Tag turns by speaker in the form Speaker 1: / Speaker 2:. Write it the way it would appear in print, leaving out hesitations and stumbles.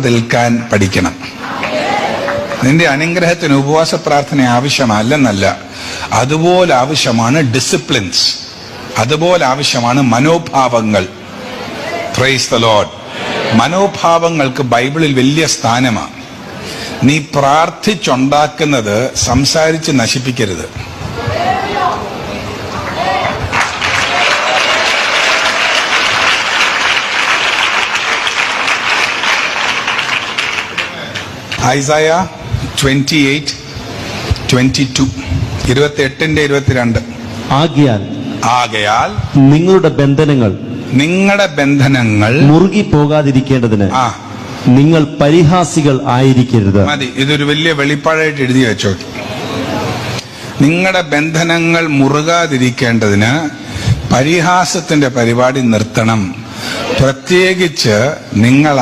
Speaker 1: നിൽക്കാൻ പഠിക്കണം. നിന്റെ അനുഗ്രഹത്തിന് ഉപവാസ പ്രാർത്ഥന ആവശ്യമല്ലെന്നല്ല, അതുപോലെ ആവശ്യമാണ് ഡിസിപ്ലിൻസ്, അതുപോലെ ആവശ്യമാണ് മനോഭാവങ്ങൾ. Praise the Lord. മനോഭാവങ്ങൾക്ക് ബൈബിളിൽ വലിയ സ്ഥാനമാണ്. നീ പ്രാർത്ഥിച്ചുണ്ടാക്കുന്നത് സംസാരിച്ച് നശിപ്പിക്കരുത്. ഐസായ 28:22 28:22. ആകയാൽ നിങ്ങളുടെ ബന്ധനങ്ങൾ
Speaker 2: മുറുകി പോകാതിരിക്കേണ്ടതിന് നിങ്ങൾ പരിഹാസികൾ ആയിരിക്കരുത്.
Speaker 1: മതി, ഇതൊരു വലിയ വെളിപ്പാടായിട്ട് എഴുതി വെച്ചോ. നിങ്ങളുടെ ബന്ധനങ്ങൾ മുറുകാതിരിക്കേണ്ടതിന് പരിഹാസത്തിന്റെ പരിപാടി നിർത്തണം. പ്രത്യേകിച്ച് നിങ്ങൾ